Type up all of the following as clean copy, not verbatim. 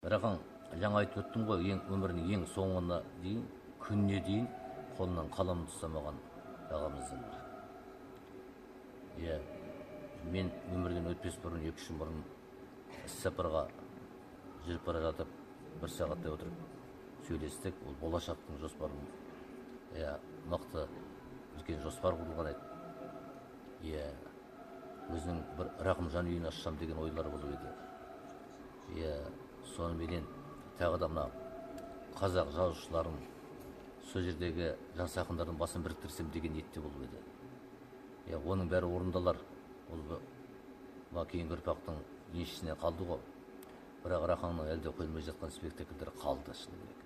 бірақ жаңа айтып өттім ғой, өмірінің ең соңына дейін, күніне дейін қолынан қаламды ұстамаған ағамыздың бірі. Иә, мен өмірден өтпес бұрын 2-3 жыл бұрын іссапарға жүріп бара жатып, 1 сағаттай отырып сөйлестік. Ол болашақтың жоспарын, мықты үлкен жоспар құрылған еді. Өзінің бір Рақымжан үйін ашсам деген ойлар болып еді. Соныменен тағы да мына қазақ жазушыларын, сол жердегі жас ақындардың басын біріктірсем деген ниетте болып еді. Оның бәрі орындалар. Ол кейінгі ұрпақтың еншісіне қалды ғой. Бірақ Рақаңның әлде қойылмай жатқан спектакльдері қалды, шыны керек.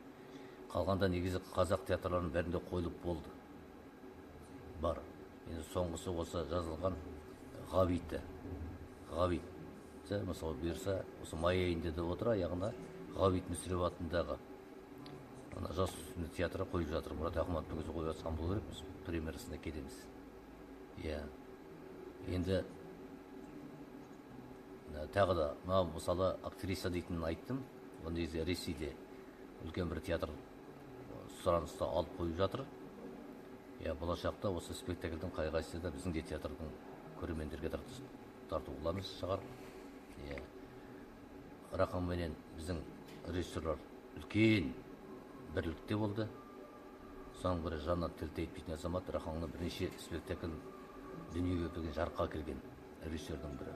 Қалғанда негізі қазақ театрларының бәрінде қойылып болды. Бар. Енді соңғысы осы жазылған Ғабиті. Ғабиті, мысалы бұйырса, осы май айында да отыр, аяғына Ғабит Мүсіреп атындағы жас үстінде театры қойып жатыр. Мұрат Ахматовтың өзі қойып жатқан болу керек, біз премьерасына келеміз. Енді тағы да, мысалы актриса дейтінін айттым. Ол негізі Ресейде үлкен бір театр сұраныста алып қойып жатыр. Болашақта осы спектакльдің қай-қайсысы да біздің де театрдың көрермендерге тарту қыламыз шығар. Рақымменен біздің режиссерлар үлкен бірлікте болды. Соның бірі Жанат тілді айтпейтін азамат, Рақаңның бірнеше спектакль дүниеге келген, жарыққа келген режиссердің бірі.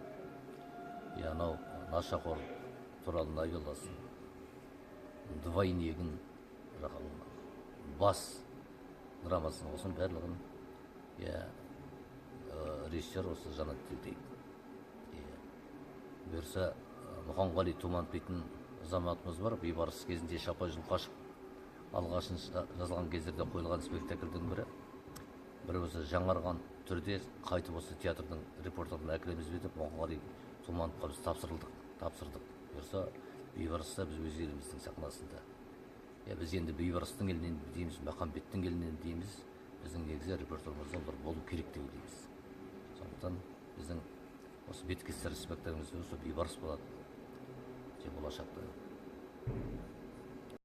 Анау Нашақор туралы новелласын, Двойнегін, Рақаңның бас драмасын, осын барлығын режиссер осы Жанат тілді. Бұйырса, Мұханғали Туманов дейтін азаматымыз бар. Бейбарыс кезінде Шапай Жылқашев алғашын жазылған кездерде қойылған спектакльдің бірі. Бір өзі жаңарған түрде қайтып осы театрдың репертуарына әкелеміз деп Мұханғали Тумановқа біз тапсырдық. Бұйырса, Бейбарыста біз өз еліміздің сахнасында. Біз енді Бейбарыстың елінен дейміз, Махамбеттің елінен дейміз. Біздің негізі репертуарымызда олар болу керек деп ойлаймыз. Сондықтан біздің осы беткестер спектакліміз осы Бейбарыс болады. Болашақта.